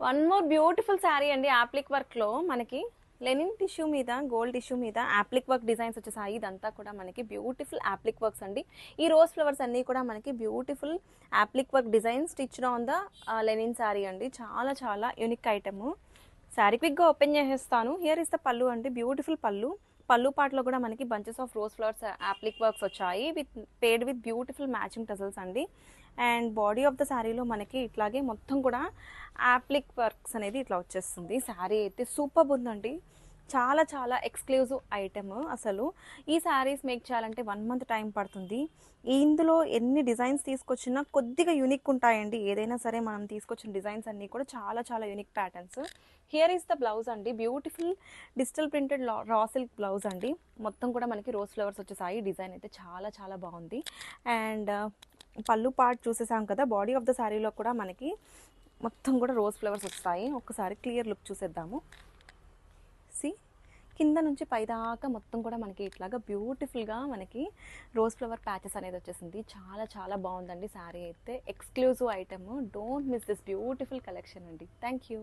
One more beautiful sari అండి appliqué వర్క్లో మనకి లెనిన్ టిష్యూ మీద గోల్డ్ టిష్యూ మీద యాప్లిక్ వర్క్ డిజైన్స్ వచ్చేసాయి. ఇదంతా కూడా మనకి బ్యూటిఫుల్ యాప్లిక్ వర్క్స్ అండి. ఈ రోజ్ ఫ్లవర్స్ అన్నీ కూడా మనకి beautiful applique work design stitched on the linen sari అండి. చాలా చాలా యూనిక్ ఐటమ్. శారీ క్విక్గా ఓపెన్ చేసేస్తాను. హియర్ ఇస్ ద పళ్ళు అండి, బ్యూటిఫుల్ పళ్ళు. పళ్ళు పాటలో కూడా మనకి bunches of rose flowers applique works వచ్చాయి with paid with beautiful matching tassels అండి. అండ్ బాడీ ఆఫ్ ద శారీలో మనకి ఇట్లాగే మొత్తం కూడా యాప్లిక్ వర్క్స్ అనేది ఇట్లా వచ్చేస్తుంది. శారీ అయితే సూపర్ ఉందండి. చాలా చాలా ఎక్స్క్లూజివ్ ఐటమ్. అసలు ఈ శారీస్ మేక్ చేయాలంటే 1 మంత్ టైం పడుతుంది. ఇందులో ఎన్ని డిజైన్స్ తీసుకొచ్చినా కొద్దిగా యూనిక్ ఉంటాయండి. ఏదైనా సరే మనం తీసుకొచ్చిన డిజైన్స్ అన్నీ కూడా చాలా చాలా unique patterns. Here is the blouse అండి, beautiful digital printed raw silk blouse అండి. మొత్తం కూడా మనకి రోజ్ ఫ్లవర్స్ వచ్చేసాయి. డిజైన్ అయితే చాలా చాలా బాగుంది. అండ్ పళ్ళు పార్ట్ చూసేసాం కదా. బాడీ ఆఫ్ ద శారీలో కూడా మనకి మొత్తం కూడా రోజ్ ఫ్లవర్స్ వస్తాయి. ఒక్కసారి క్లియర్ లుక్ చూసేద్దాము. సి కింద నుంచి పైదాకా మొత్తం కూడా మనకి ఇట్లాగా బ్యూటిఫుల్గా మనకి రోజ్ ఫ్లవర్ ప్యాచెస్ అనేది వచ్చేసింది. చాలా చాలా బాగుందండి శారీ అయితే. Exclusive item. Don't miss this beautiful collection అండి. Thank you.